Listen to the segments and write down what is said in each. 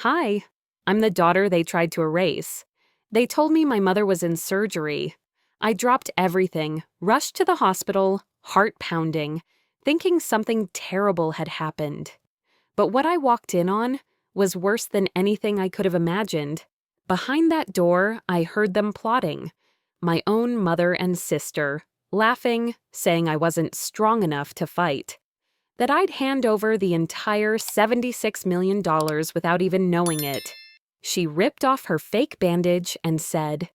Hi, I'm the daughter they tried to erase. They told me my mother was in surgery. I dropped everything, rushed to the hospital, heart pounding, thinking something terrible had happened. But what I walked in on was worse than anything I could have imagined. Behind that door, I heard them plotting. My own mother and sister, laughing, saying I wasn't strong enough to fight. That I'd hand over the entire $76 million without even knowing it. She ripped off her fake bandage and said,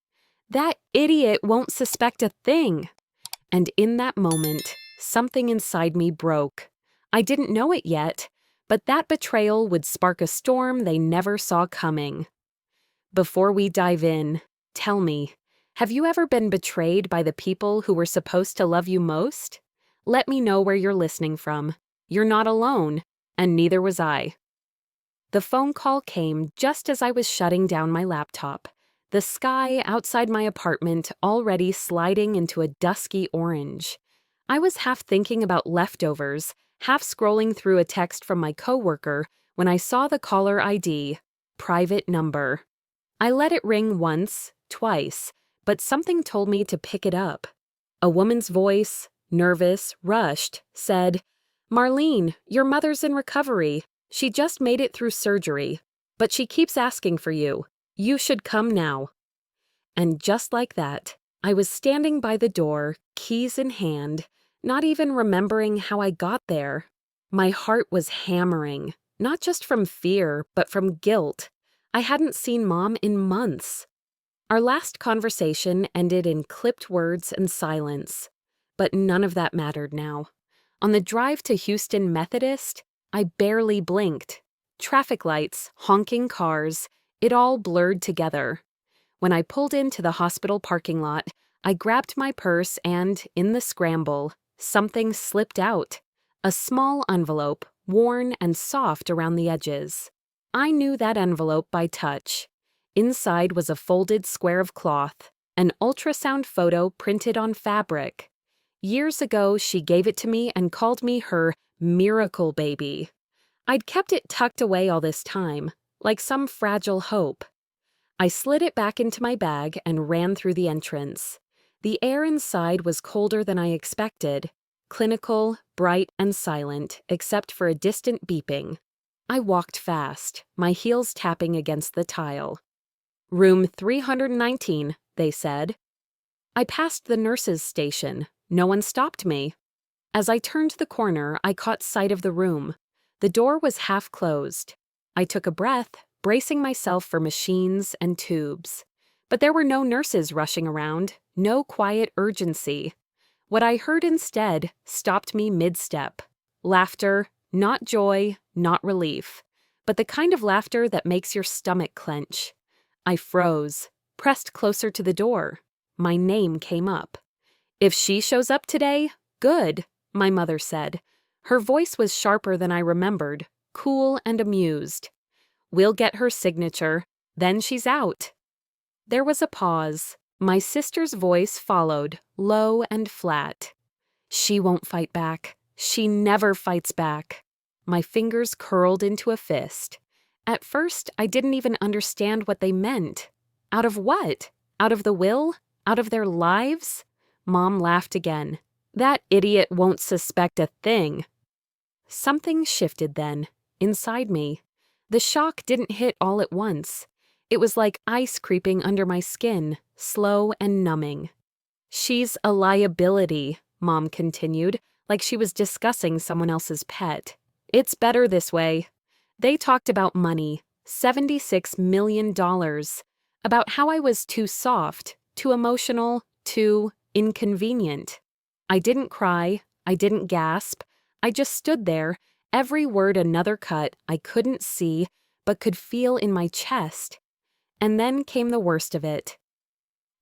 "That idiot won't suspect a thing." And in that moment, something inside me broke. I didn't know it yet, but that betrayal would spark a storm they never saw coming. Before we dive in, tell me, have you ever been betrayed by the people who were supposed to love you most? Let me know where you're listening from. You're not alone, and neither was I. The phone call came just as I was shutting down my laptop, the sky outside my apartment already sliding into a dusky orange. I was half thinking about leftovers, half scrolling through a text from my coworker when I saw the caller ID, private number. I let it ring once, twice, but something told me to pick it up. A woman's voice, nervous, rushed, said, "Marlene, your mother's in recovery. She just made it through surgery, but she keeps asking for you. You should come now." And just like that, I was standing by the door, keys in hand, not even remembering how I got there. My heart was hammering, not just from fear, but from guilt. I hadn't seen Mom in months. Our last conversation ended in clipped words and silence, but none of that mattered now. On the drive to Houston Methodist, I barely blinked. Traffic lights, honking cars, it all blurred together. When I pulled into the hospital parking lot, I grabbed my purse and, in the scramble, something slipped out. A small envelope, worn and soft around the edges. I knew that envelope by touch. Inside was a folded square of cloth, an ultrasound photo printed on fabric. Years ago, she gave it to me and called me her miracle baby. I'd kept it tucked away all this time, like some fragile hope. I slid it back into my bag and ran through the entrance. The air inside was colder than I expected, clinical, bright, and silent, except for a distant beeping. I walked fast, my heels tapping against the tile. "Room 319, they said. I passed the nurse's station. No one stopped me. As I turned the corner, I caught sight of the room. The door was half closed. I took a breath, bracing myself for machines and tubes. But there were no nurses rushing around, no quiet urgency. What I heard instead stopped me mid-step. Laughter, not joy, not relief, but the kind of laughter that makes your stomach clench. I froze, pressed closer to the door. My name came up. "If she shows up today, good," my mother said. Her voice was sharper than I remembered, cool and amused. "We'll get her signature, then she's out." There was a pause. My sister's voice followed, low and flat. "She won't fight back. She never fights back." My fingers curled into a fist. At first, I didn't even understand what they meant. Out of what? Out of the will? Out of their lives? Mom laughed again. "That idiot won't suspect a thing." Something shifted then, inside me. The shock didn't hit all at once. It was like ice creeping under my skin, slow and numbing. "She's a liability," Mom continued, like she was discussing someone else's pet. "It's better this way." They talked about money, $76 million, about how I was too soft, too emotional, too inconvenient. I didn't cry, I didn't gasp, I just stood there, every word another cut I couldn't see but could feel in my chest. And then came the worst of it.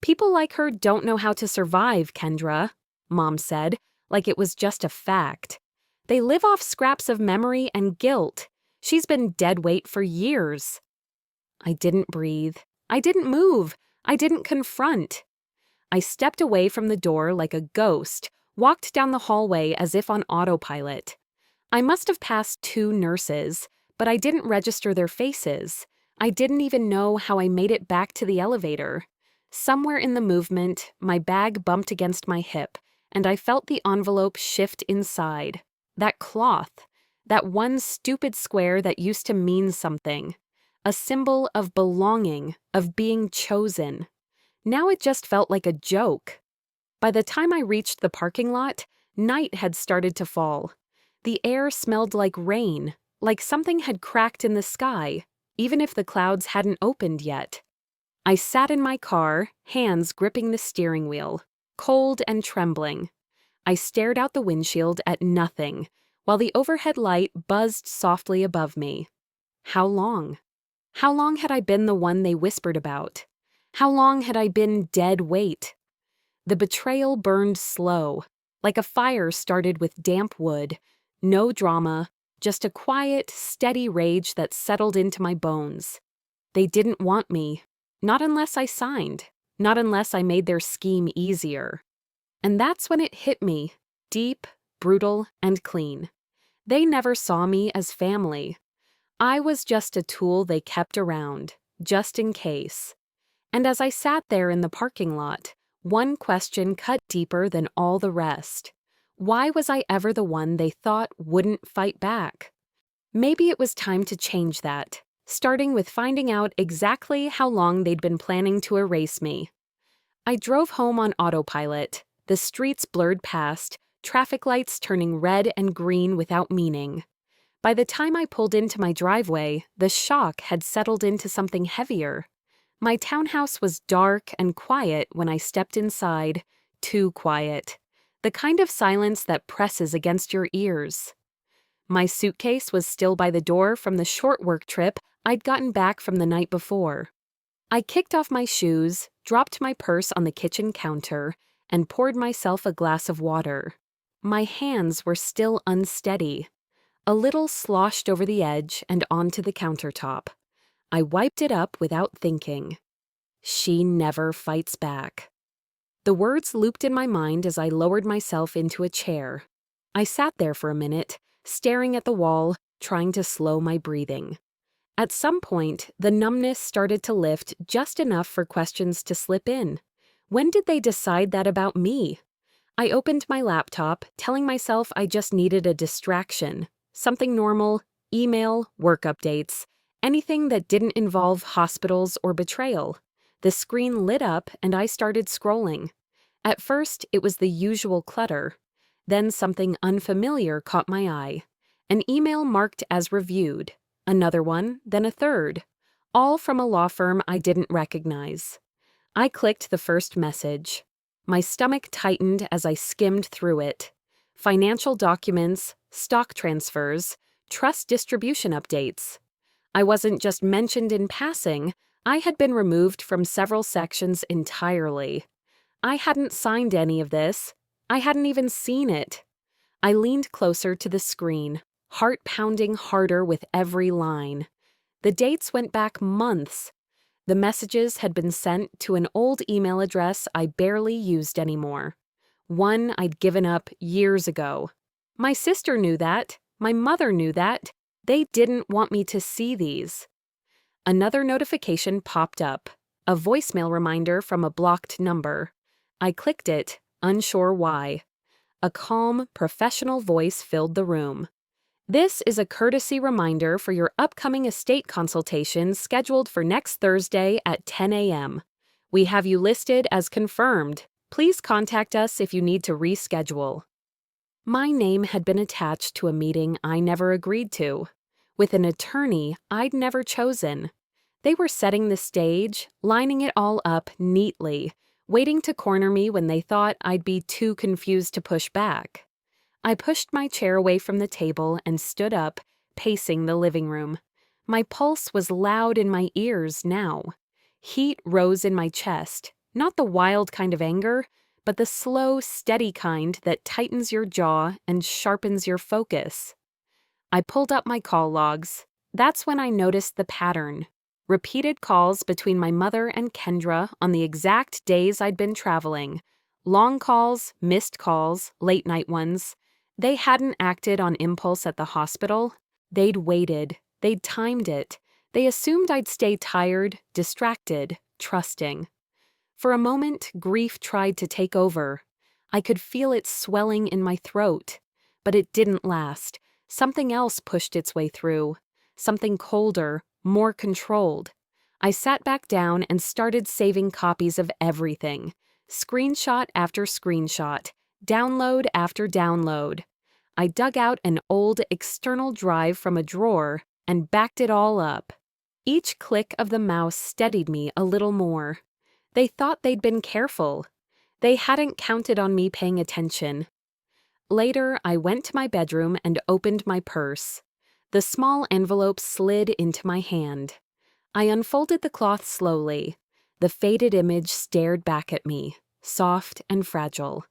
"People like her don't know how to survive, Kendra," Mom said, like it was just a fact. "They live off scraps of memory and guilt. She's been dead weight for years." I didn't breathe. I didn't move. I didn't confront. I stepped away from the door like a ghost, walked down the hallway as if on autopilot. I must have passed 2 nurses, but I didn't register their faces. I didn't even know how I made it back to the elevator. Somewhere in the movement, my bag bumped against my hip, and I felt the envelope shift inside. That cloth. That one stupid square that used to mean something. A symbol of belonging, of being chosen. Now it just felt like a joke. By the time I reached the parking lot, night had started to fall. The air smelled like rain, like something had cracked in the sky, even if the clouds hadn't opened yet. I sat in my car, hands gripping the steering wheel, cold and trembling. I stared out the windshield at nothing, while the overhead light buzzed softly above me. How long? How long had I been the one they whispered about? How long had I been dead weight? The betrayal burned slow, like a fire started with damp wood. No drama, just a quiet, steady rage that settled into my bones. They didn't want me. Not unless I signed. Not unless I made their scheme easier. And that's when it hit me. Deep, brutal, and clean. They never saw me as family. I was just a tool they kept around, just in case. And as I sat there in the parking lot, one question cut deeper than all the rest. Why was I ever the one they thought wouldn't fight back? Maybe it was time to change that, starting with finding out exactly how long they'd been planning to erase me. I drove home on autopilot, the streets blurred past, traffic lights turning red and green without meaning. By the time I pulled into my driveway, the shock had settled into something heavier. My townhouse was dark and quiet when I stepped inside, too quiet. The kind of silence that presses against your ears. My suitcase was still by the door from the short work trip I'd gotten back from the night before. I kicked off my shoes, dropped my purse on the kitchen counter, and poured myself a glass of water. My hands were still unsteady. A little sloshed over the edge and onto the countertop. I wiped it up without thinking. She never fights back. The words looped in my mind as I lowered myself into a chair. I sat there for a minute, staring at the wall, trying to slow my breathing. At some point, the numbness started to lift just enough for questions to slip in. When did they decide that about me? I opened my laptop, telling myself I just needed a distraction. Something normal, email, work updates, anything that didn't involve hospitals or betrayal. The screen lit up and I started scrolling. At first, it was the usual clutter. Then something unfamiliar caught my eye. An email marked as reviewed. Another one, then a third. All from a law firm I didn't recognize. I clicked the first message. My stomach tightened as I skimmed through it. Financial documents, stock transfers, trust distribution updates. I wasn't just mentioned in passing, I had been removed from several sections entirely. I hadn't signed any of this. I hadn't even seen it. I leaned closer to the screen, heart pounding harder with every line. The dates went back months. The messages had been sent to an old email address I barely used anymore. One I'd given up years ago. My sister knew that. My mother knew that. They didn't want me to see these. Another notification popped up, a voicemail reminder from a blocked number. I clicked it, unsure why. A calm, professional voice filled the room. This is a courtesy reminder for your upcoming estate consultation scheduled for next Thursday at 10 a.m. We have you listed as confirmed. Please contact us if you need to reschedule. My name had been attached to a meeting I never agreed to, with an attorney I'd never chosen. They were setting the stage, lining it all up neatly, waiting to corner me when they thought I'd be too confused to push back. I pushed my chair away from the table and stood up, pacing the living room. My pulse was loud in my ears now. Heat rose in my chest, not the wild kind of anger, but the slow, steady kind that tightens your jaw and sharpens your focus. I pulled up my call logs. That's when I noticed the pattern. Repeated calls between my mother and Kendra on the exact days I'd been traveling. Long calls, missed calls, late-night ones. They hadn't acted on impulse at the hospital. They'd waited. They'd timed it. They assumed I'd stay tired, distracted, trusting. For a moment, grief tried to take over. I could feel it swelling in my throat. But it didn't last. Something else pushed its way through. Something colder, more controlled. I sat back down and started saving copies of everything. Screenshot after screenshot. Download after download. I dug out an old external drive from a drawer and backed it all up. Each click of the mouse steadied me a little more. They thought they'd been careful. They hadn't counted on me paying attention. Later, I went to my bedroom and opened my purse. The small envelope slid into my hand. I unfolded the cloth slowly. The faded image stared back at me, soft and fragile.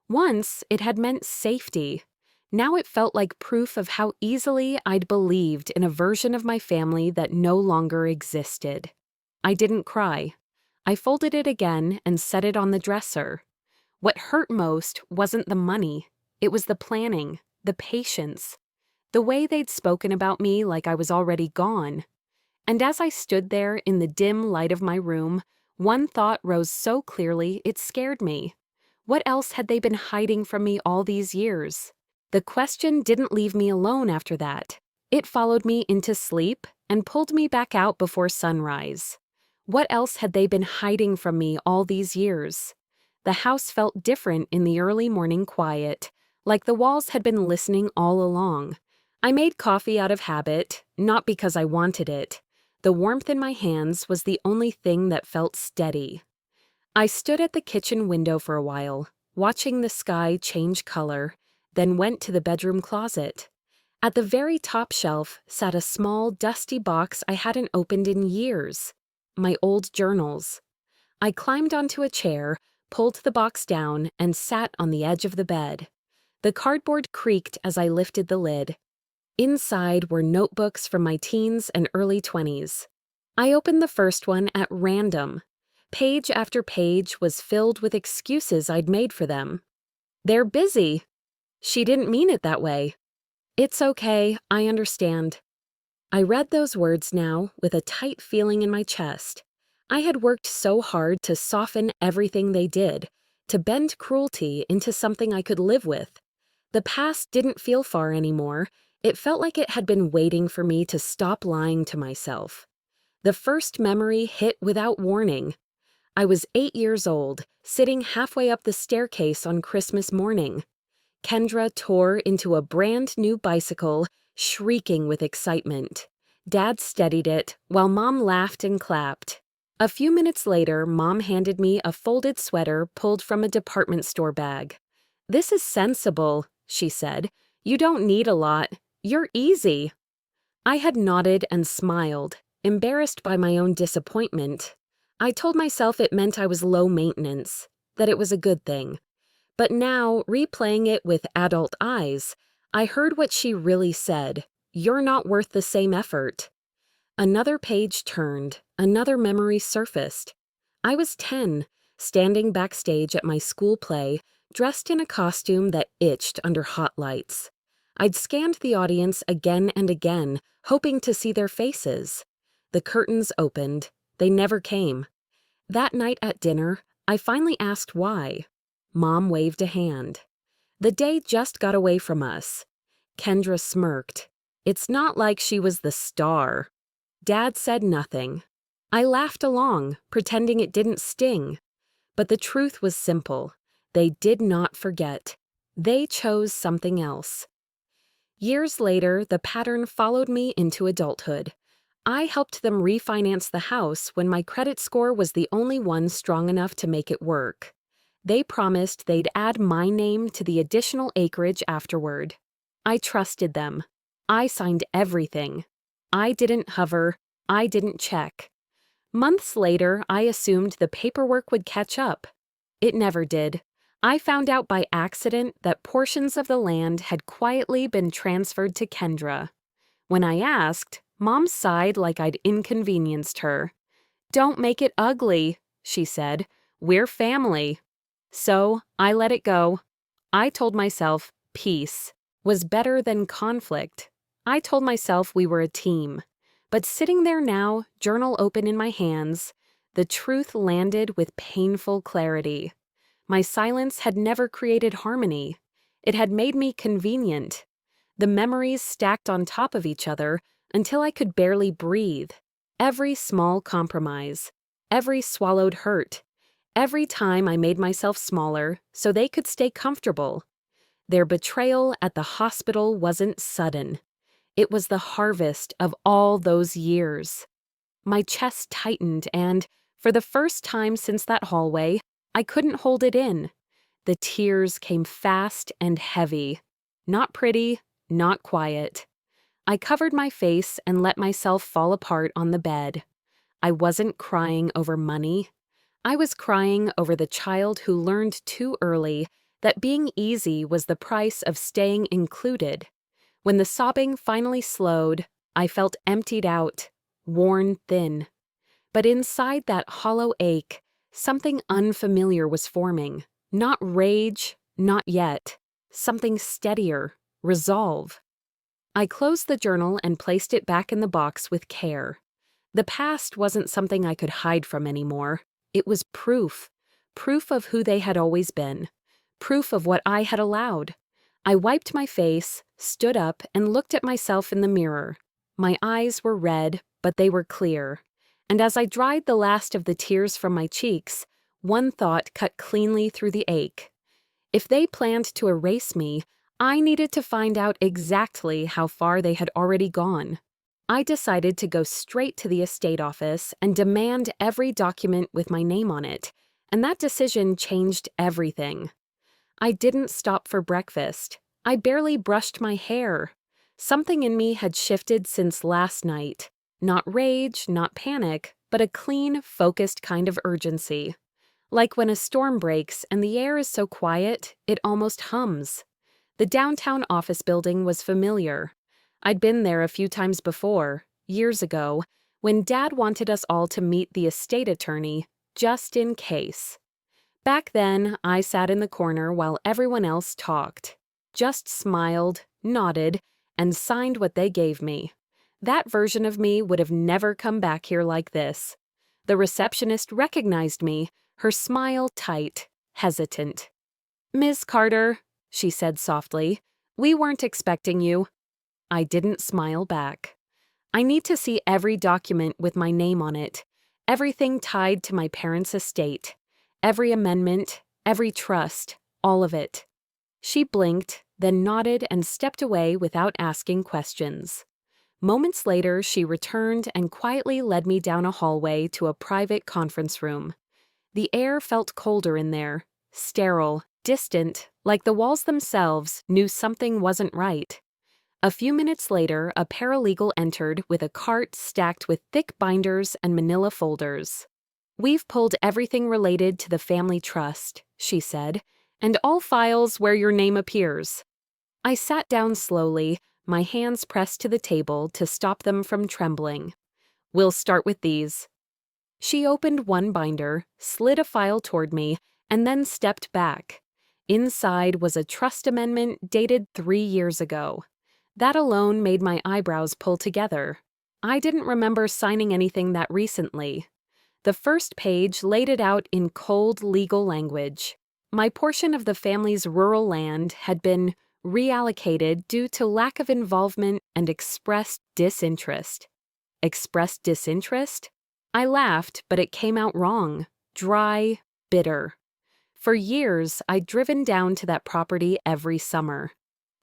Once, it had meant safety. Now it felt like proof of how easily I'd believed in a version of my family that no longer existed. I didn't cry. I folded it again and set it on the dresser. What hurt most wasn't the money. It was the planning, the patience, the way they'd spoken about me like I was already gone. And as I stood there in the dim light of my room, one thought rose so clearly it scared me. What else had they been hiding from me all these years? The question didn't leave me alone after that. It followed me into sleep and pulled me back out before sunrise. What else had they been hiding from me all these years? The house felt different in the early morning quiet, like the walls had been listening all along. I made coffee out of habit, not because I wanted it. The warmth in my hands was the only thing that felt steady. I stood at the kitchen window for a while, watching the sky change color, then went to the bedroom closet. At the very top shelf sat a small, dusty box I hadn't opened in years. My old journals. I climbed onto a chair, pulled the box down, and sat on the edge of the bed. The cardboard creaked as I lifted the lid. Inside were notebooks from my teens and early 20s. I opened the first one at random. Page after page was filled with excuses I'd made for them. "They're busy." She didn't mean it that way. "It's okay, I understand." I read those words now with a tight feeling in my chest. I had worked so hard to soften everything they did, to bend cruelty into something I could live with. The past didn't feel far anymore. It felt like it had been waiting for me to stop lying to myself. The first memory hit without warning. I was 8 years old, sitting halfway up the staircase on Christmas morning. Kendra tore into a brand new bicycle, shrieking with excitement. Dad steadied it, while Mom laughed and clapped. A few minutes later, Mom handed me a folded sweater pulled from a department store bag. "This is sensible," she said. "You don't need a lot. You're easy." I had nodded and smiled, embarrassed by my own disappointment. I told myself it meant I was low maintenance, that it was a good thing. But now, replaying it with adult eyes, I heard what she really said. "You're not worth the same effort." Another page turned, another memory surfaced. I was 10, standing backstage at my school play, dressed in a costume that itched under hot lights. I'd scanned the audience again and again, hoping to see their faces. The curtains opened. They never came. That night at dinner, I finally asked why. Mom waved a hand. The day just got away from us. Kendra smirked. It's not like she was the star. Dad said nothing. I laughed along, pretending it didn't sting. But the truth was simple. They did not forget. They chose something else. Years later, the pattern followed me into adulthood. I helped them refinance the house when my credit score was the only one strong enough to make it work. They promised they'd add my name to the additional acreage afterward. I trusted them. I signed everything. I didn't hover. I didn't check. Months later, I assumed the paperwork would catch up. It never did. I found out by accident that portions of the land had quietly been transferred to Kendra. When I asked, Mom sighed like I'd inconvenienced her. "Don't make it ugly," she said. "We're family." So I let it go. I told myself peace was better than conflict. I told myself we were a team. But sitting there now, journal open in my hands, the truth landed with painful clarity. My silence had never created harmony. It had made me convenient. The memories stacked on top of each other until I could barely breathe. Every small compromise, every swallowed hurt, every time I made myself smaller so they could stay comfortable. Their betrayal at the hospital wasn't sudden. It was the harvest of all those years. My chest tightened and, for the first time since that hallway, I couldn't hold it in. The tears came fast and heavy. Not pretty, not quiet. I covered my face and let myself fall apart on the bed. I wasn't crying over money. I was crying over the child who learned too early that being easy was the price of staying included. When the sobbing finally slowed, I felt emptied out, worn thin. But inside that hollow ache, something unfamiliar was forming. Not rage, not yet. Something steadier, resolve. I closed the journal and placed it back in the box with care. The past wasn't something I could hide from anymore. It was proof. Proof of who they had always been. Proof of what I had allowed. I wiped my face, stood up, and looked at myself in the mirror. My eyes were red, but they were clear. And as I dried the last of the tears from my cheeks, one thought cut cleanly through the ache. If they planned to erase me, I needed to find out exactly how far they had already gone. I decided to go straight to the estate office and demand every document with my name on it, and that decision changed everything. I didn't stop for breakfast. I barely brushed my hair. Something in me had shifted since last night. Not rage, not panic, but a clean, focused kind of urgency. Like when a storm breaks and the air is so quiet, it almost hums. The downtown office building was familiar. I'd been there a few times before, years ago, when Dad wanted us all to meet the estate attorney, just in case. Back then, I sat in the corner while everyone else talked. Just smiled, nodded, and signed what they gave me. That version of me would have never come back here like this. The receptionist recognized me, her smile tight, hesitant. "Miss Carter," she said softly, "we weren't expecting you." I didn't smile back. I need to see every document with my name on it, everything tied to my parents' estate, every amendment, every trust, all of it. She blinked, then nodded and stepped away without asking questions. Moments later, she returned and quietly led me down a hallway to a private conference room. The air felt colder in there, sterile, distant, like the walls themselves knew something wasn't right. A few minutes later, a paralegal entered with a cart stacked with thick binders and manila folders. "We've pulled everything related to the family trust," she said, "and all files where your name appears." I sat down slowly, my hands pressed to the table to stop them from trembling. "We'll start with these." She opened one binder, slid a file toward me, and then stepped back. Inside was a trust amendment dated 3 years ago. That alone made my eyebrows pull together. I didn't remember signing anything that recently. The first page laid it out in cold legal language. My portion of the family's rural land had been reallocated due to lack of involvement and expressed disinterest. Expressed disinterest? I laughed, but it came out wrong. Dry, bitter. For years, I'd driven down to that property every summer.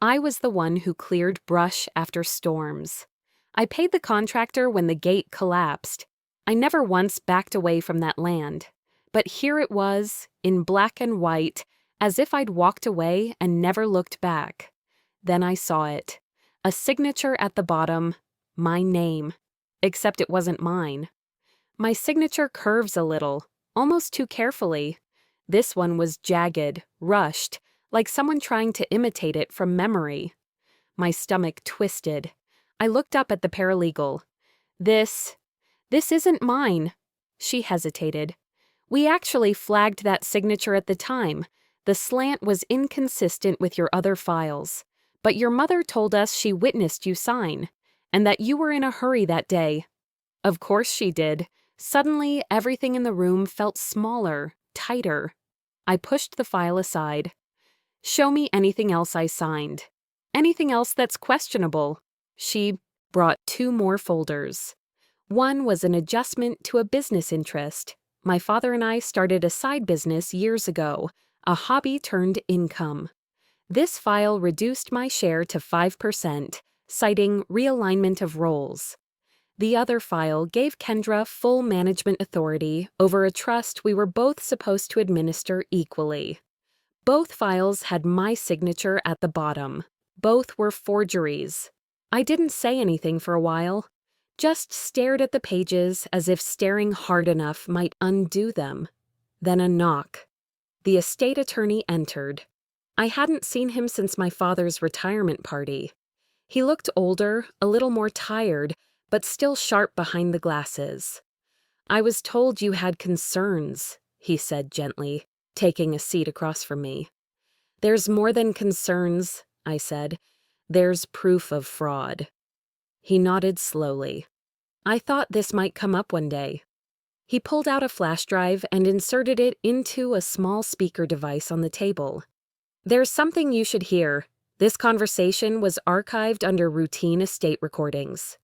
I was the one who cleared brush after storms. I paid the contractor when the gate collapsed. I never once backed away from that land. But here it was, in black and white, as if I'd walked away and never looked back. Then I saw it. A signature at the bottom, my name. Except it wasn't mine. My signature curves a little, almost too carefully. This one was jagged, rushed, like someone trying to imitate it from memory. My stomach twisted. I looked up at the paralegal. This isn't mine." She hesitated. "We actually flagged that signature at the time. The slant was inconsistent with your other files. But your mother told us she witnessed you sign. and that you were in a hurry that day." Of course she did. Suddenly, everything in the room felt smaller, tighter. I pushed the file aside. "Show me anything else I signed. Anything else that's questionable." She brought 2 more folders. One was an adjustment to a business interest. My father and I started a side business years ago, a hobby turned income. This file reduced my share to 5%, citing realignment of roles. The other file gave Kendra full management authority over a trust we were both supposed to administer equally. Both files had my signature at the bottom. Both were forgeries. I didn't say anything for a while, just stared at the pages as if staring hard enough might undo them. Then a knock. The estate attorney entered. I hadn't seen him since my father's retirement party. He looked older, a little more tired, but still sharp behind the glasses. "I was told you had concerns," he said gently, taking a seat across from me. "There's more than concerns," I said. "There's proof of fraud." He nodded slowly. "I thought this might come up one day." He pulled out a flash drive and inserted it into a small speaker device on the table. "There's something you should hear. This conversation was archived under routine estate recordings."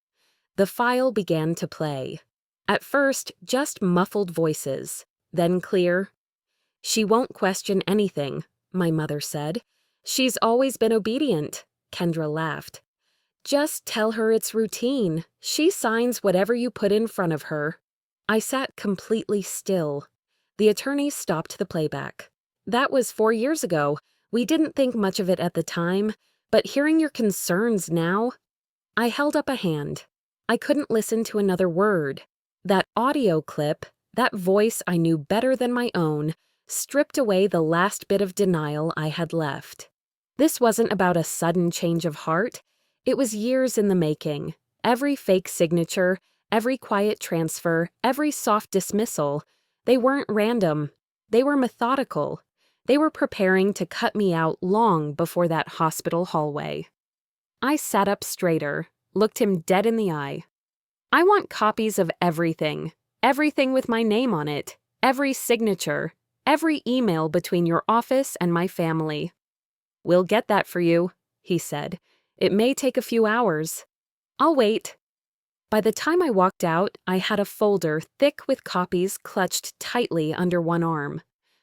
The file began to play. At first, just muffled voices, then clear. "She won't question anything," my mother said. "She's always been obedient," Kendra laughed. "Just tell her it's routine. She signs whatever you put in front of her." I sat completely still. The attorney stopped the playback. "That was 4 years ago. We didn't think much of it at the time, but hearing your concerns now..." I held up a hand. I couldn't listen to another word. That audio clip, that voice I knew better than my own, stripped away the last bit of denial I had left. This wasn't about a sudden change of heart. It was years in the making. Every fake signature, every quiet transfer, every soft dismissal, they weren't random. They were methodical. They were preparing to cut me out long before that hospital hallway. I sat up straighter, looked him dead in the eye. "I want copies of everything. Everything with my name on it. Every signature. Every email between your office and my family." "We'll get that for you," he said. "It may take a few hours." "I'll wait." By the time I walked out, I had a folder thick with copies clutched tightly under one arm.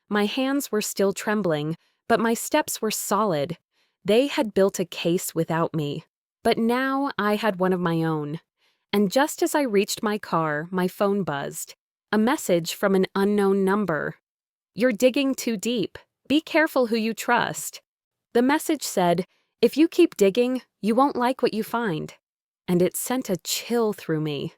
My hands were still trembling, but my steps were solid. They had built a case without me. But now I had one of my own. And just as I reached my car, my phone buzzed. A message from an unknown number. "You're digging too deep. Be careful who you trust." The message said, "If you keep digging, you won't like what you find." And it sent a chill through me.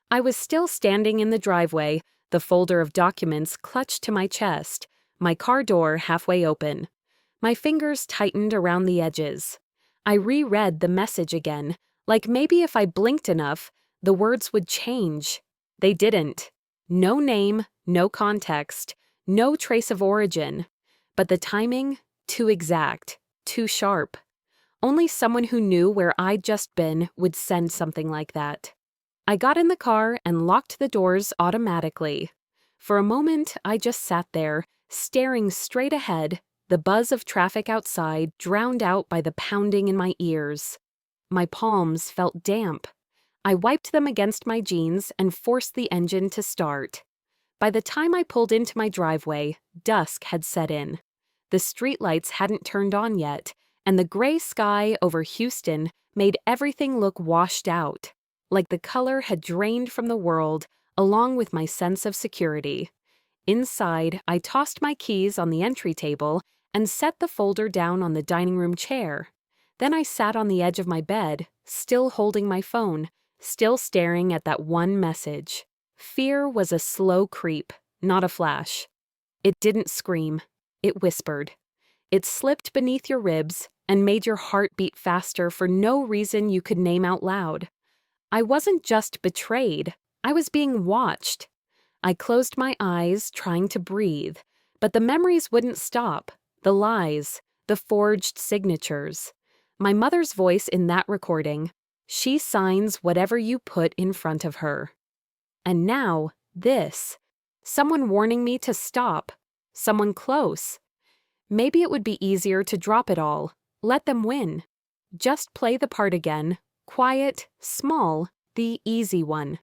I was still standing in the driveway, the folder of documents clutched to my chest, my car door halfway open. My fingers tightened around the edges. I reread the message again, like maybe if I blinked enough, the words would change. They didn't. No name, no context, no trace of origin. But the timing, too exact, too sharp. Only someone who knew where I'd just been would send something like that. I got in the car and locked the doors automatically. For a moment, I just sat there, staring straight ahead, the buzz of traffic outside drowned out by the pounding in my ears. My palms felt damp. I wiped them against my jeans and forced the engine to start. By the time I pulled into my driveway, dusk had set in. The streetlights hadn't turned on yet, and the gray sky over Houston made everything look washed out, like the color had drained from the world, along with my sense of security. Inside, I tossed my keys on the entry table and set the folder down on the dining room chair. Then I sat on the edge of my bed, still holding my phone, still staring at that one message. Fear was a slow creep, not a flash. It didn't scream. It whispered. It slipped beneath your ribs and made your heart beat faster for no reason you could name out loud. I wasn't just betrayed. I was being watched. I closed my eyes, trying to breathe, but the memories wouldn't stop. The lies, the forged signatures. My mother's voice in that recording. She signs whatever you put in front of her. And now, this. Someone warning me to stop. Someone close. Maybe it would be easier to drop it all. Let them win. Just play the part again. Quiet, small, the easy one.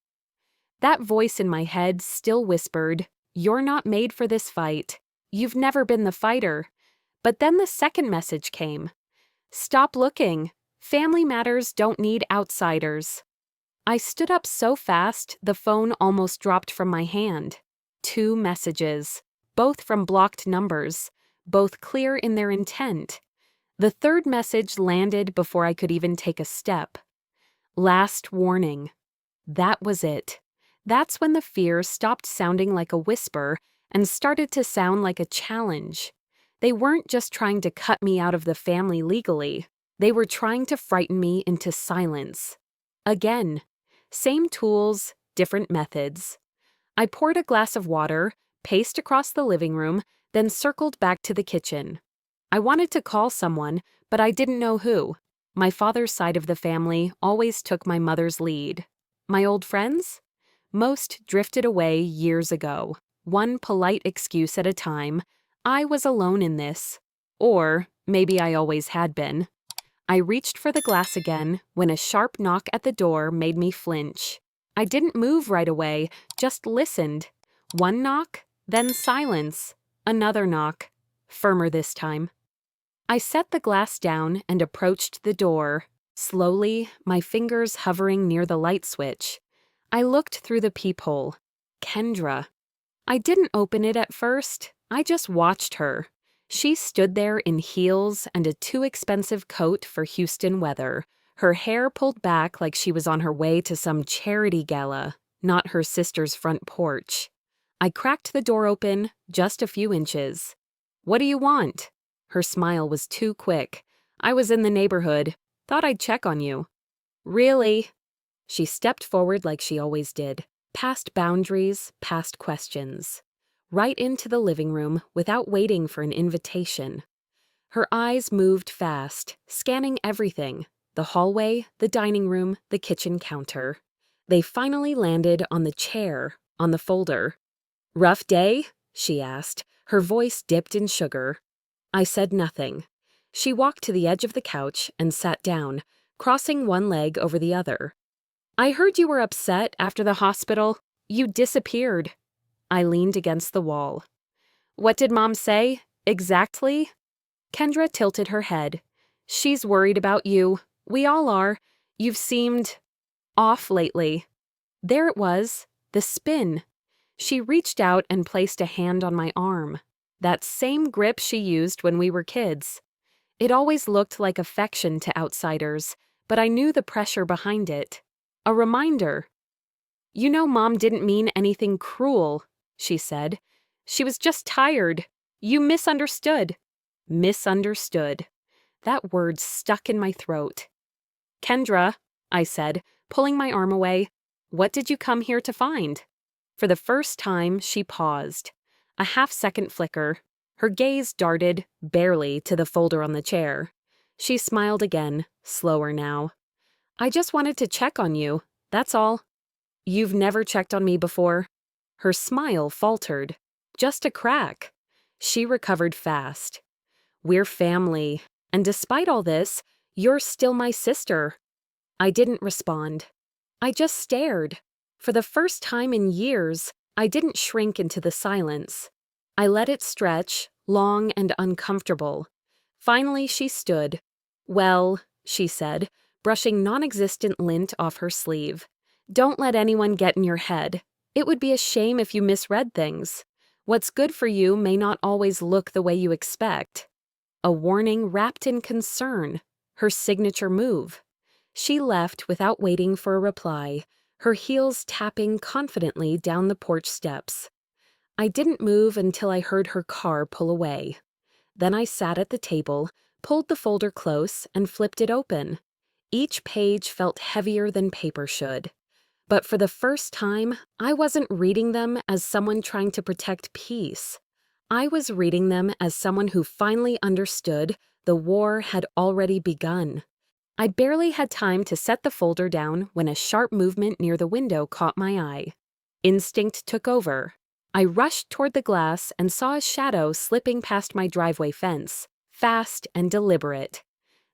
That voice in my head still whispered, "You're not made for this fight. You've never been the fighter." But then the second message came. "Stop looking. Family matters don't need outsiders." I stood up so fast the phone almost dropped from my hand. 2 messages, both from blocked numbers, both clear in their intent. The third message landed before I could even take a step. Last warning. That was it. That's when the fear stopped sounding like a whisper and started to sound like a challenge. They weren't just trying to cut me out of the family legally. They were trying to frighten me into silence. Again. Same tools, different methods. I poured a glass of water, paced across the living room, then circled back to the kitchen. I wanted to call someone, but I didn't know who. My father's side of the family always took my mother's lead. My old friends? Most drifted away years ago, one polite excuse at a time. I was alone in this. Or maybe I always had been. I reached for the glass again when a sharp knock at the door made me flinch. I didn't move right away, just listened. One knock, then silence. Another knock, firmer this time. I set the glass down and approached the door, slowly, my fingers hovering near the light switch. I looked through the peephole. Kendra. I didn't open it at first, I just watched her. She stood there in heels and a too expensive coat for Houston weather, her hair pulled back like she was on her way to some charity gala, not her sister's front porch. I cracked the door open, just a few inches. "What do you want?" Her smile was too quick. "I was in the neighborhood. Thought I'd check on you." "Really?" She stepped forward like she always did, past boundaries, past questions. Right into the living room without waiting for an invitation. Her eyes moved fast, scanning everything, the hallway, the dining room, the kitchen counter. They finally landed on the chair, on the folder. "Rough day?" she asked, her voice dipped in sugar. I said nothing. She walked to the edge of the couch and sat down, crossing one leg over the other. "I heard you were upset after the hospital. You disappeared." I leaned against the wall. "What did Mom say? Exactly?" Kendra tilted her head. "She's worried about you. We all are. You've seemed off lately." There it was, the spin. She reached out and placed a hand on my arm. That same grip she used when we were kids. It always looked like affection to outsiders, but I knew the pressure behind it. A reminder. "You know Mom didn't mean anything cruel," she said. "She was just tired. You misunderstood." Misunderstood. That word stuck in my throat. "Kendra," I said, pulling my arm away, "what did you come here to find?" For the first time, she paused. A half-second flicker. Her gaze darted, barely, to the folder on the chair. She smiled again, slower now. "I just wanted to check on you, that's all." "You've never checked on me before?" Her smile faltered. Just a crack. She recovered fast. "We're family, and despite all this, you're still my sister." I didn't respond. I just stared. For the first time in years, I didn't shrink into the silence. I let it stretch, long and uncomfortable. Finally, she stood. "Well," she said, brushing non-existent lint off her sleeve, "don't let anyone get in your head. It would be a shame if you misread things. What's good for you may not always look the way you expect." A warning wrapped in concern, her signature move. She left without waiting for a reply, her heels tapping confidently down the porch steps. I didn't move until I heard her car pull away. Then I sat at the table, pulled the folder close, and flipped it open. Each page felt heavier than paper should. But for the first time, I wasn't reading them as someone trying to protect peace. I was reading them as someone who finally understood the war had already begun. I barely had time to set the folder down when a sharp movement near the window caught my eye. Instinct took over. I rushed toward the glass and saw a shadow slipping past my driveway fence, fast and deliberate.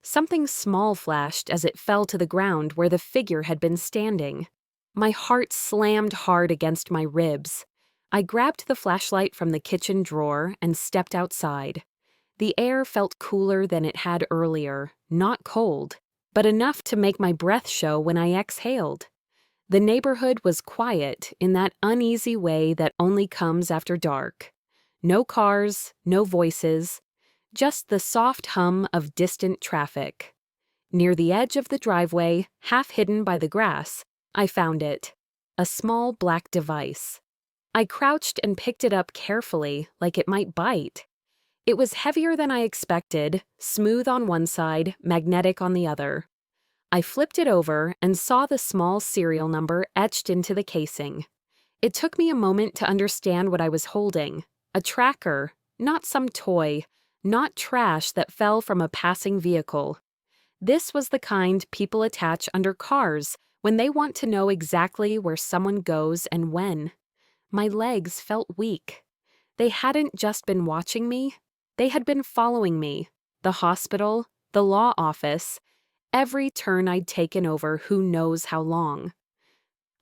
Something small flashed as it fell to the ground where the figure had been standing. My heart slammed hard against my ribs. I grabbed the flashlight from the kitchen drawer and stepped outside. The air felt cooler than it had earlier, not cold, but enough to make my breath show when I exhaled. The neighborhood was quiet in that uneasy way that only comes after dark. No cars, no voices, just the soft hum of distant traffic. Near the edge of the driveway, half hidden by the grass, I found it. A small black device. I crouched and picked it up carefully, like it might bite. It was heavier than I expected, smooth on one side, magnetic on the other. I flipped it over and saw the small serial number etched into the casing. It took me a moment to understand what I was holding. A tracker, not some toy, not trash that fell from a passing vehicle. This was the kind people attach under cars when they want to know exactly where someone goes and when. My legs felt weak. They hadn't just been watching me. They had been following me. The hospital, the law office, every turn I'd taken over who knows how long.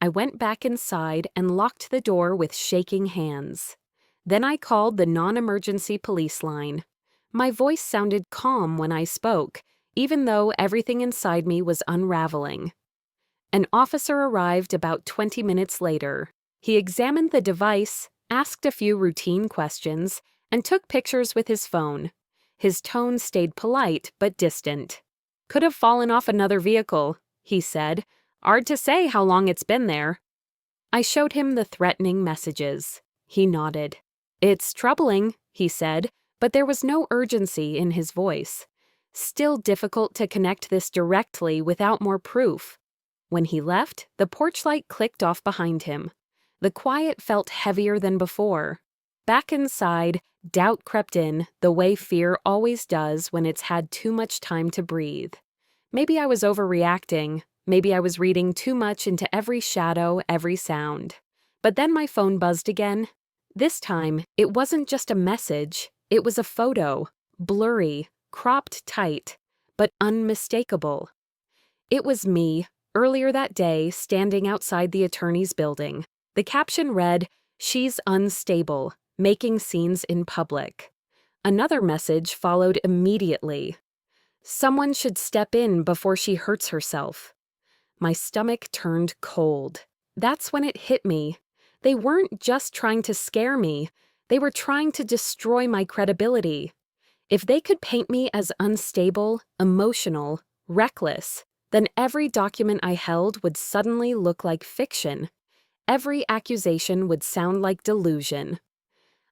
I went back inside and locked the door with shaking hands. Then I called the non-emergency police line. My voice sounded calm when I spoke, even though everything inside me was unraveling. An officer arrived about 20 minutes later. He examined the device, asked a few routine questions, and took pictures with his phone. His tone stayed polite but distant. "Could have fallen off another vehicle," he said. "Hard to say how long it's been there." I showed him the threatening messages. He nodded. "It's troubling," he said, but there was no urgency in his voice. Still difficult to connect this directly without more proof. When he left, the porch light clicked off behind him. The quiet felt heavier than before. Back inside, doubt crept in, the way fear always does when it's had too much time to breathe. Maybe I was overreacting. Maybe I was reading too much into every shadow, every sound. But then my phone buzzed again. This time, it wasn't just a message. It was a photo. Blurry, cropped tight, but unmistakable. It was me, earlier that day, standing outside the attorney's building. The caption read, "She's unstable, making scenes in public." Another message followed immediately. "Someone should step in before she hurts herself." My stomach turned cold. That's when it hit me. They weren't just trying to scare me. They were trying to destroy my credibility. If they could paint me as unstable, emotional, reckless, then every document I held would suddenly look like fiction. Every accusation would sound like delusion.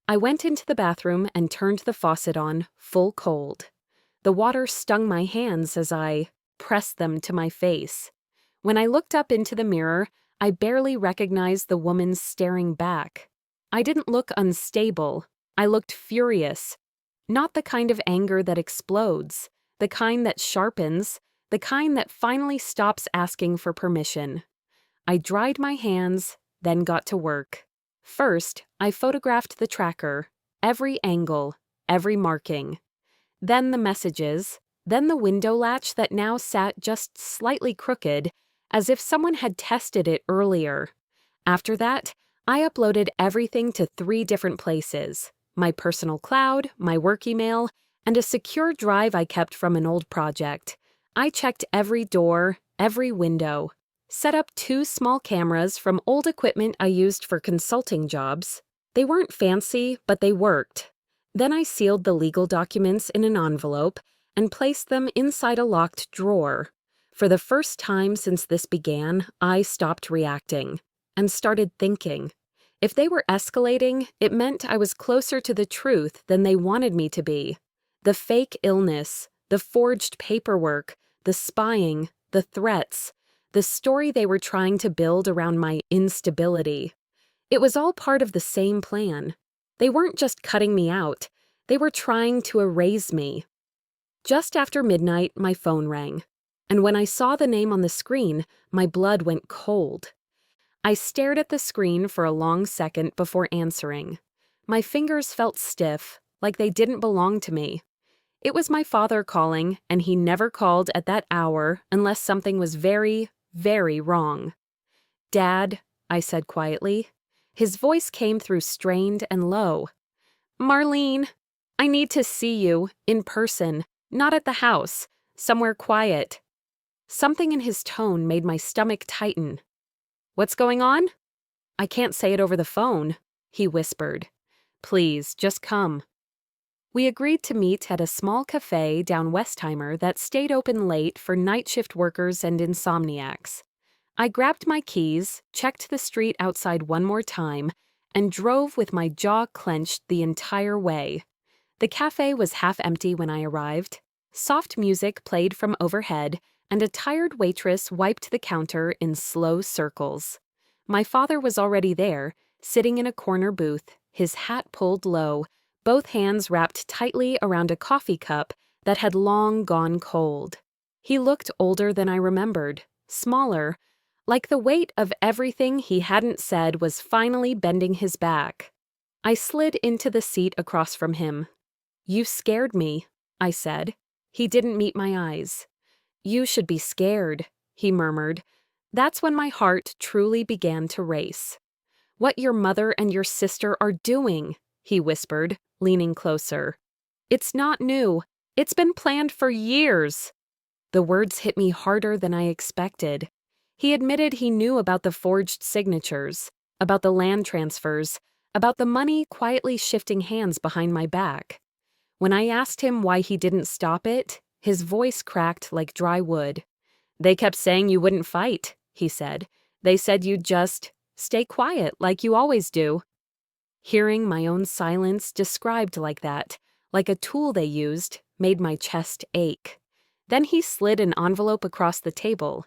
I went into the bathroom and turned the faucet on, full cold. The water stung my hands as I pressed them to my face. When I looked up into the mirror, I barely recognized the woman staring back. I didn't look unstable. I looked furious. Not the kind of anger that explodes, the kind that sharpens, the kind that finally stops asking for permission. I dried my hands, then got to work. First, I photographed the tracker, every angle, every marking. Then the messages, then the window latch that now sat just slightly crooked, as if someone had tested it earlier. After that, I uploaded everything to 3 different places: my personal cloud, my work email, and a secure drive I kept from an old project. I checked every door, every window. Set up 2 small cameras from old equipment I used for consulting jobs. They weren't fancy, but they worked. Then I sealed the legal documents in an envelope and placed them inside a locked drawer. For the first time since this began, I stopped reacting and started thinking. If they were escalating, it meant I was closer to the truth than they wanted me to be. The fake illness, the forged paperwork, the spying, the threats, the story they were trying to build around my instability. It was all part of the same plan. They weren't just cutting me out. They were trying to erase me. Just after midnight, my phone rang. And when I saw the name on the screen, my blood went cold. I stared at the screen for a long second before answering. My fingers felt stiff, like they didn't belong to me. It was my father calling, and he never called at that hour unless something was very, very wrong. "Dad," I said quietly. His voice came through strained and low. "Marlene, I need to see you, in person, not at the house, somewhere quiet." Something in his tone made my stomach tighten. "What's going on?" "I can't say it over the phone," he whispered. "Please, just come." We agreed to meet at a small cafe down Westheimer that stayed open late for night shift workers and insomniacs. I grabbed my keys, checked the street outside one more time, and drove with my jaw clenched the entire way. The cafe was half empty when I arrived. Soft music played from overhead, and a tired waitress wiped the counter in slow circles. My father was already there, sitting in a corner booth, his hat pulled low, both hands wrapped tightly around a coffee cup that had long gone cold. He looked older than I remembered, smaller, like the weight of everything he hadn't said was finally bending his back. I slid into the seat across from him. "You scared me," I said. He didn't meet my eyes. "You should be scared," he murmured. That's when my heart truly began to race. "What your mother and your sister are doing," he whispered, leaning closer. "It's not new. It's been planned for years." The words hit me harder than I expected. He admitted he knew about the forged signatures, about the land transfers, about the money quietly shifting hands behind my back. When I asked him why he didn't stop it, his voice cracked like dry wood. "They kept saying you wouldn't fight," he said. "They said you'd just stay quiet like you always do." Hearing my own silence described like that, like a tool they used, made my chest ache. Then he slid an envelope across the table.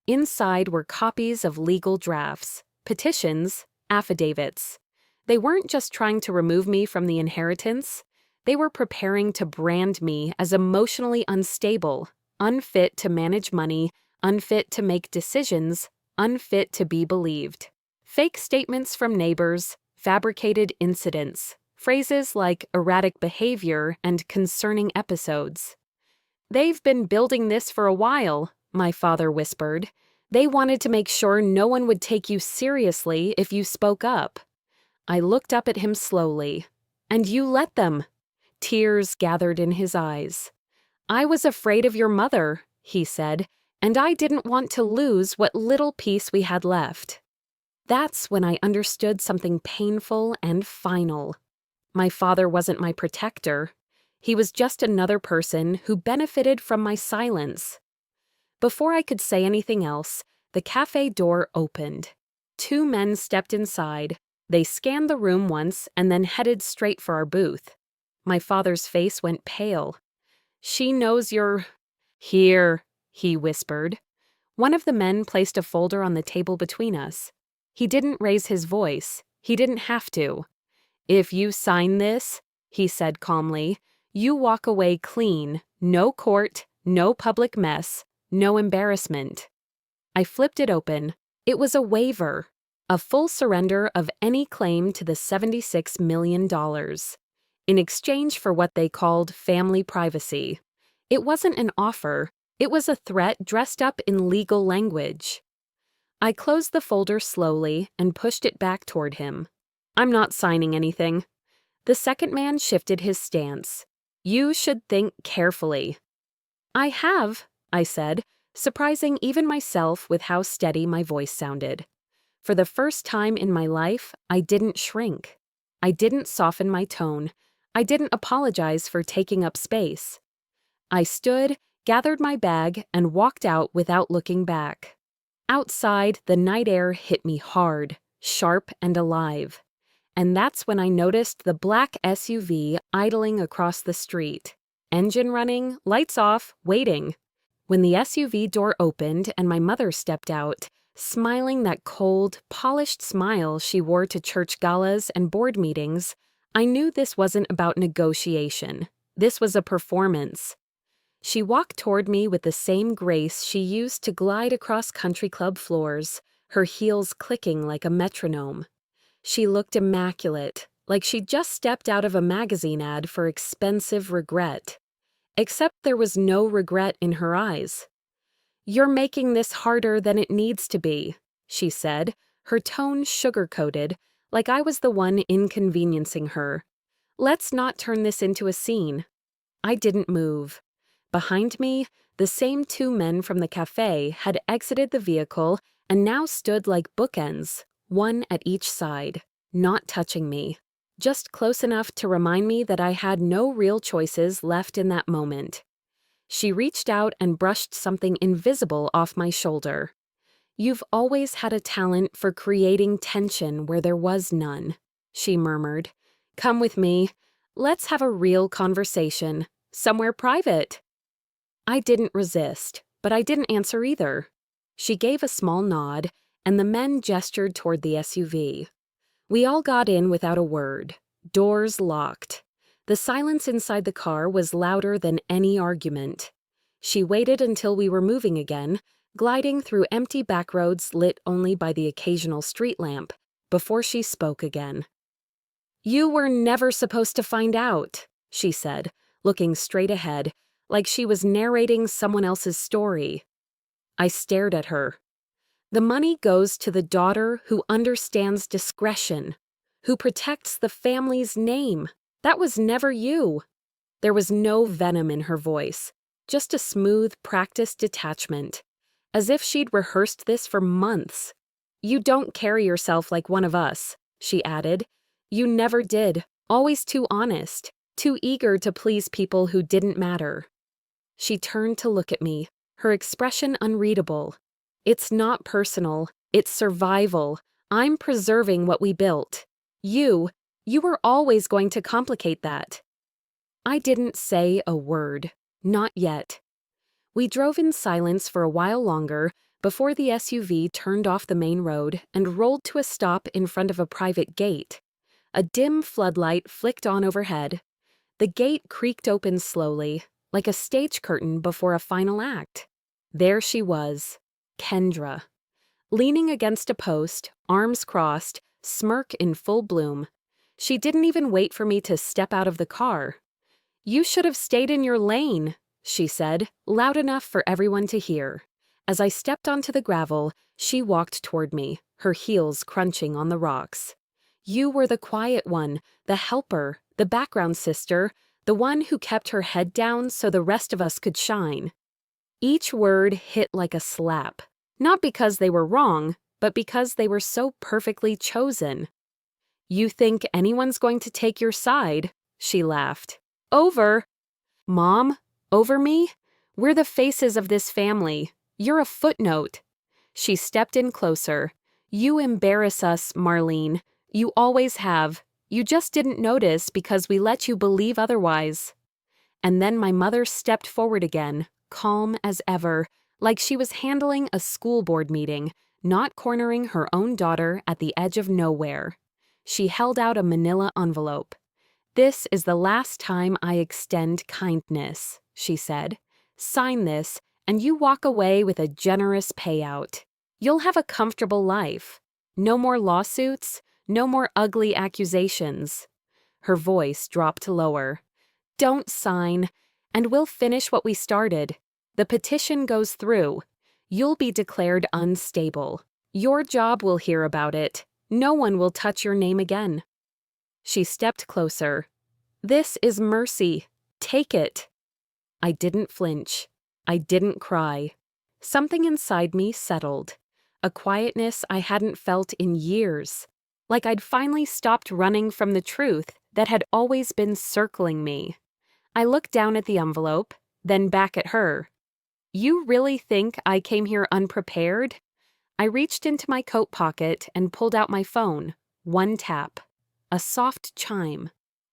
Inside were copies of legal drafts, petitions, affidavits. They weren't just trying to remove me from the inheritance. They were preparing to brand me as emotionally unstable, unfit to manage money, unfit to make decisions, unfit to be believed. Fake statements from neighbors, fabricated incidents, phrases like erratic behavior and concerning episodes. "They've been building this for a while," my father whispered. "They wanted to make sure no one would take you seriously if you spoke up." I looked up at him slowly. "And you let them." Tears gathered in his eyes. "I was afraid of your mother," he said, "and I didn't want to lose what little peace we had left." That's when I understood something painful and final. My father wasn't my protector. He was just another person who benefited from my silence. Before I could say anything else, the cafe door opened. Two men stepped inside. They scanned the room once and then headed straight for our booth. My father's face went pale. "She knows you're here," he whispered. One of the men placed a folder on the table between us. He didn't raise his voice. He didn't have to. "If you sign this," he said calmly, "you walk away clean, no court, no public mess, no embarrassment." I flipped it open. It was a waiver, a full surrender of any claim to the $76 million, in exchange for what they called family privacy. It wasn't an offer. It was a threat dressed up in legal language. I closed the folder slowly and pushed it back toward him. "I'm not signing anything." The second man shifted his stance. "You should think carefully." "I have," I said, surprising even myself with how steady my voice sounded. For the first time in my life, I didn't shrink. I didn't soften my tone. I didn't apologize for taking up space. I stood, gathered my bag, and walked out without looking back. Outside, the night air hit me hard, sharp and alive. And that's when I noticed the black SUV idling across the street. Engine running, lights off, waiting. When the SUV door opened and my mother stepped out, smiling that cold, polished smile she wore to church galas and board meetings, I knew this wasn't about negotiation. This was a performance. She walked toward me with the same grace she used to glide across country club floors, her heels clicking like a metronome. She looked immaculate, like she'd just stepped out of a magazine ad for expensive regret. Except there was no regret in her eyes. "You're making this harder than it needs to be," she said, her tone sugar-coated, like I was the one inconveniencing her. "Let's not turn this into a scene." I didn't move. Behind me, the same two men from the cafe had exited the vehicle and now stood like bookends, one at each side, not touching me, just close enough to remind me that I had no real choices left in that moment. She reached out and brushed something invisible off my shoulder. "You've always had a talent for creating tension where there was none," she murmured. "Come with me. Let's have a real conversation, somewhere private." I didn't resist, but I didn't answer either. She gave a small nod, and the men gestured toward the SUV. We all got in without a word. Doors locked. The silence inside the car was louder than any argument. She waited until we were moving again, gliding through empty back roads lit only by the occasional street lamp, before she spoke again. "You were never supposed to find out," she said, looking straight ahead, like she was narrating someone else's story. I stared at her. "The money goes to the daughter who understands discretion, who protects the family's name. That was never you." There was no venom in her voice, just a smooth, practiced detachment, as if she'd rehearsed this for months. "You don't carry yourself like one of us," she added. "You never did, always too honest, too eager to please people who didn't matter." She turned to look at me, her expression unreadable. "It's not personal, it's survival. I'm preserving what we built. You were always going to complicate that." I didn't say a word, not yet. We drove in silence for a while longer before the SUV turned off the main road and rolled to a stop in front of a private gate. A dim floodlight flicked on overhead. The gate creaked open slowly, like a stage curtain before a final act. There she was, Kendra. Leaning against a post, arms crossed, smirk in full bloom. She didn't even wait for me to step out of the car. "You should have stayed in your lane," she said, loud enough for everyone to hear. As I stepped onto the gravel, she walked toward me, her heels crunching on the rocks. "You were the quiet one, the helper, the background sister, the one who kept her head down so the rest of us could shine." Each word hit like a slap, not because they were wrong, but because they were so perfectly chosen. "You think anyone's going to take your side?" she laughed. "Over?" "Mom? Over me? We're the faces of this family. You're a footnote." She stepped in closer. "You embarrass us, Marlene. You always have. You just didn't notice because we let you believe otherwise." And then my mother stepped forward again, calm as ever, like she was handling a school board meeting, not cornering her own daughter at the edge of nowhere. She held out a manila envelope. "This is the last time I extend kindness," she said. "Sign this, and you walk away with a generous payout. You'll have a comfortable life. No more lawsuits, no more ugly accusations." Her voice dropped lower. "Don't sign, and we'll finish what we started. The petition goes through. You'll be declared unstable. Your job will hear about it. No one will touch your name again." She stepped closer. "This is mercy. Take it." I didn't flinch. I didn't cry. Something inside me settled. A quietness I hadn't felt in years. Like I'd finally stopped running from the truth that had always been circling me. I looked down at the envelope, then back at her. "You really think I came here unprepared?" I reached into my coat pocket and pulled out my phone. One tap. A soft chime.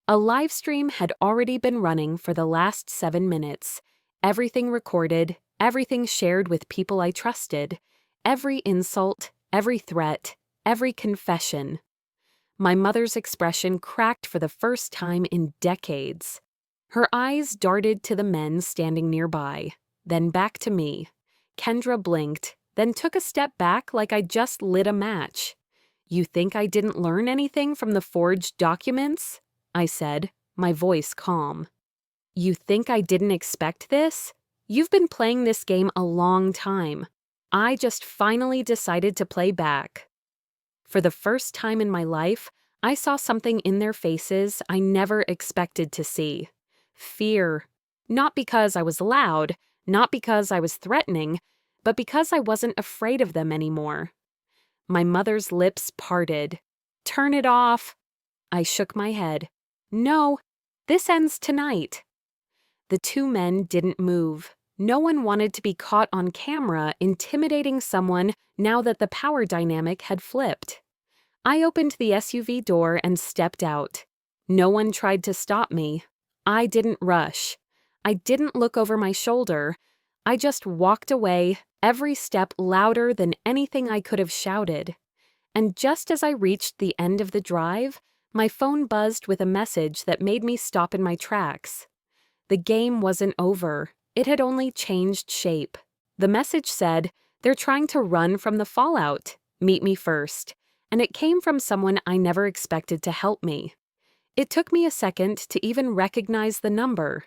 A live stream had already been running for the last 7 minutes. Everything recorded, everything shared with people I trusted. Every insult, every threat, every confession. My mother's expression cracked for the first time in decades. Her eyes darted to the men standing nearby, then back to me. Kendra blinked, then took a step back like I'd just lit a match. "You think I didn't learn anything from the forged documents?" I said, my voice calm. "You think I didn't expect this? You've been playing this game a long time. I just finally decided to play back." For the first time in my life, I saw something in their faces I never expected to see. Fear. Not because I was loud, not because I was threatening, but because I wasn't afraid of them anymore. My mother's lips parted. "Turn it off." I shook my head. "No, this ends tonight." The two men didn't move. No one wanted to be caught on camera intimidating someone now that the power dynamic had flipped. I opened the SUV door and stepped out. No one tried to stop me. I didn't rush. I didn't look over my shoulder. I just walked away, every step louder than anything I could have shouted. And just as I reached the end of the drive, my phone buzzed with a message that made me stop in my tracks. The game wasn't over. It had only changed shape. The message said, "They're trying to run from the fallout. Meet me first." And it came from someone I never expected to help me. It took me a second to even recognize the number.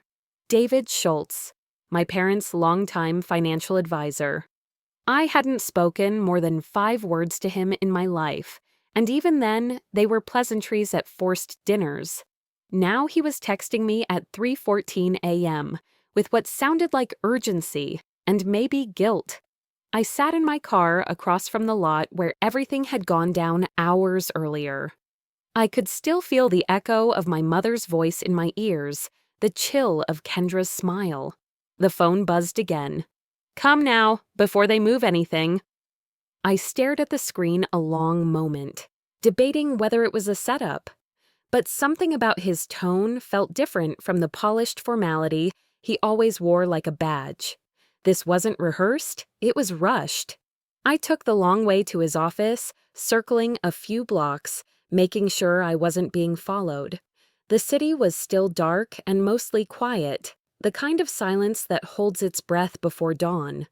David Schultz, my parents' longtime financial advisor. I hadn't spoken more than 5 words to him in my life, and even then, they were pleasantries at forced dinners. Now he was texting me at 3:14 a.m. with what sounded like urgency and maybe guilt. I sat in my car across from the lot where everything had gone down hours earlier. I could still feel the echo of my mother's voice in my ears, the chill of Kendra's smile. The phone buzzed again. "Come now, before they move anything." I stared at the screen a long moment, debating whether it was a setup. But something about his tone felt different from the polished formality he always wore like a badge. This wasn't rehearsed, it was rushed. I took the long way to his office, circling a few blocks, making sure I wasn't being followed. The city was still dark and mostly quiet, the kind of silence that holds its breath before dawn.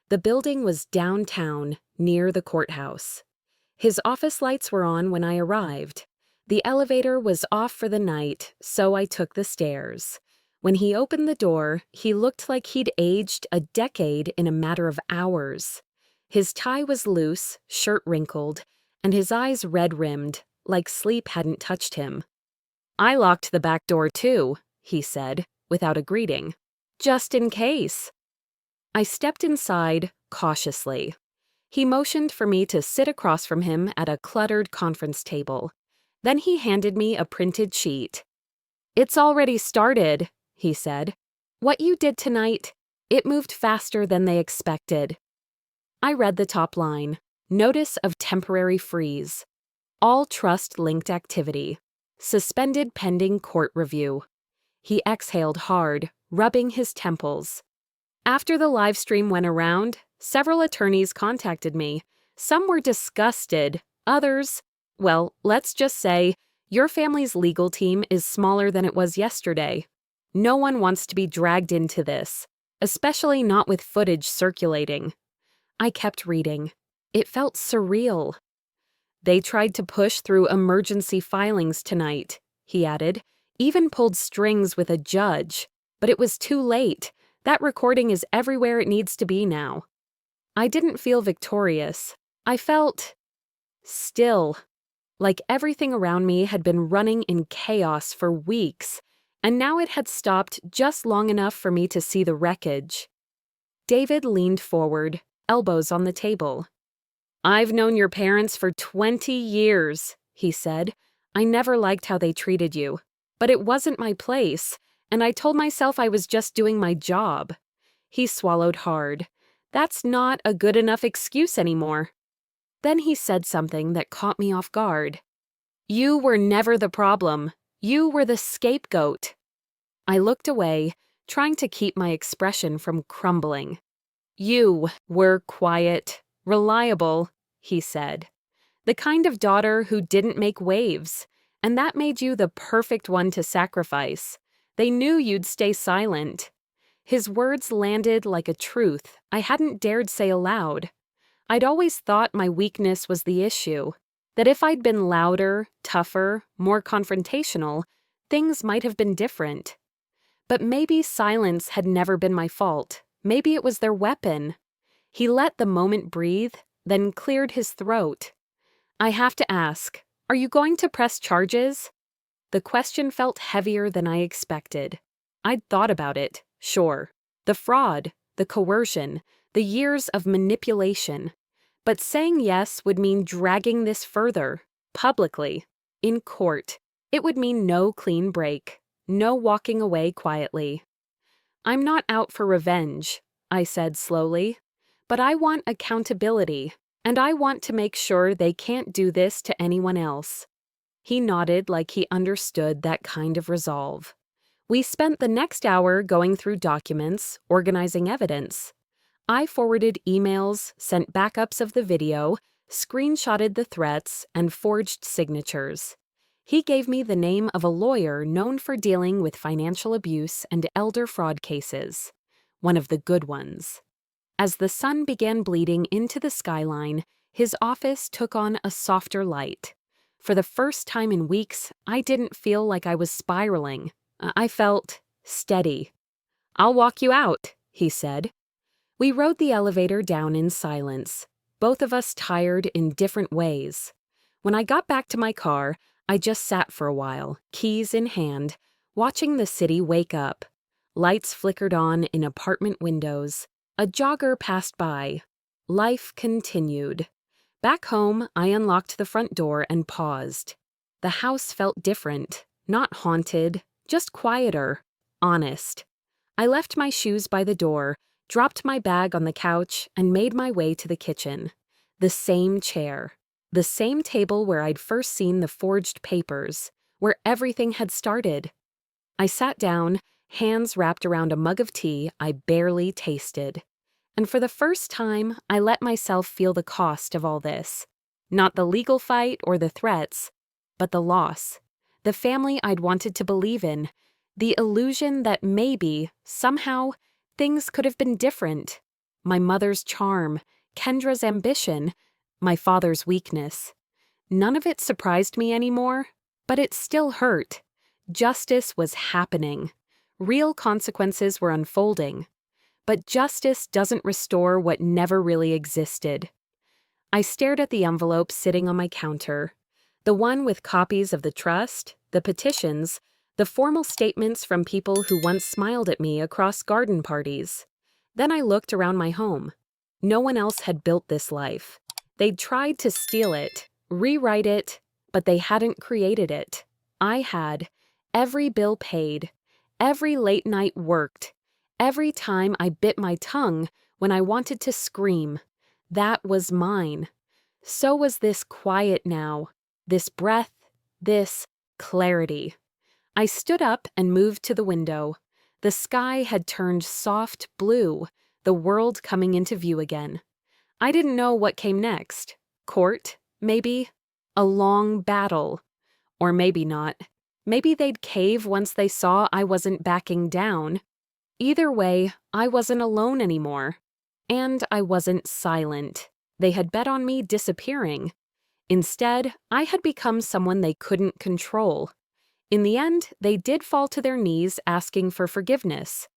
The building was downtown, near the courthouse. His office lights were on when I arrived. The elevator was off for the night, so I took the stairs. When he opened the door, he looked like he'd aged a decade in a matter of hours. His tie was loose, shirt wrinkled, and his eyes red-rimmed, like sleep hadn't touched him. "I locked the back door too," he said, without a greeting. "Just in case." I stepped inside, cautiously. He motioned for me to sit across from him at a cluttered conference table. Then he handed me a printed sheet. "It's already started," he said. "What you did tonight, it moved faster than they expected." I read the top line, "Notice of temporary freeze. All trust-linked activity. Suspended pending court review." He exhaled hard, rubbing his temples. After the live stream went around, several attorneys contacted me. Some were disgusted, others, well, let's just say, your family's legal team is smaller than it was yesterday. No one wants to be dragged into this, especially not with footage circulating. I kept reading. It felt surreal. "They tried to push through emergency filings tonight," he added, "even pulled strings with a judge. But it was too late. That recording is everywhere it needs to be now." I didn't feel victorious. I felt still, like everything around me had been running in chaos for weeks, and now it had stopped just long enough for me to see the wreckage. David leaned forward, elbows on the table. "I've known your parents for 20 years, he said. "I never liked how they treated you. But it wasn't my place, and I told myself I was just doing my job." He swallowed hard. "That's not a good enough excuse anymore." Then he said something that caught me off guard. "You were never the problem. You were the scapegoat." I looked away, trying to keep my expression from crumbling. "You were quiet, reliable," he said. "The kind of daughter who didn't make waves, and that made you the perfect one to sacrifice. They knew you'd stay silent. His words landed like a truth I hadn't dared say aloud. I'd always thought my weakness was the issue, that if I'd been louder, tougher, more confrontational, things might have been different. But maybe silence had never been my fault. Maybe it was their weapon. He let the moment breathe, then cleared his throat. I have to ask, are you going to press charges? The question felt heavier than I expected. I'd thought about it, sure. The fraud, the coercion, the years of manipulation. But saying yes would mean dragging this further, publicly, in court. It would mean no clean break, no walking away quietly. I'm not out for revenge, I said slowly, but I want accountability, and I want to make sure they can't do this to anyone else. He nodded like he understood that kind of resolve. We spent the next hour going through documents, organizing evidence. I forwarded emails, sent backups of the video, screenshotted the threats, and forged signatures. He gave me the name of a lawyer known for dealing with financial abuse and elder fraud cases. One of the good ones. As the sun began bleeding into the skyline, his office took on a softer light. For the first time in weeks, I didn't feel like I was spiraling. I felt steady. "I'll walk you out," he said. We rode the elevator down in silence, both of us tired in different ways. When I got back to my car, I just sat for a while, keys in hand, watching the city wake up. Lights flickered on in apartment windows. A jogger passed by. Life continued. Back home, I unlocked the front door and paused. The house felt different, not haunted, just quieter, honest. I left my shoes by the door, dropped my bag on the couch, and made my way to the kitchen. The same chair, the same table where I'd first seen the forged papers, where everything had started. I sat down, hands wrapped around a mug of tea I barely tasted. And for the first time, I let myself feel the cost of all this. Not the legal fight or the threats, but the loss. The family I'd wanted to believe in. The illusion that maybe, somehow, things could have been different. My mother's charm, Kendra's ambition, my father's weakness. None of it surprised me anymore, but it still hurt. Justice was happening. Real consequences were unfolding. But justice doesn't restore what never really existed. I stared at the envelope sitting on my counter. The one with copies of the trust, the petitions, the formal statements from people who once smiled at me across garden parties. Then I looked around my home. No one else had built this life. They'd tried to steal it, rewrite it, but they hadn't created it. I had. Every bill paid. Every late night worked. Every time I bit my tongue when I wanted to scream. That was mine. So was this quiet now, this breath, this clarity. I stood up and moved to the window. The sky had turned soft blue, the world coming into view again. I didn't know what came next. Court, maybe? A long battle. Or maybe not. Maybe they'd cave once they saw I wasn't backing down. Either way, I wasn't alone anymore. And I wasn't silent. They had bet on me disappearing. Instead, I had become someone they couldn't control. In the end, they did fall to their knees asking for forgiveness.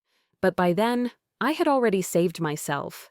But by then, I had already saved myself.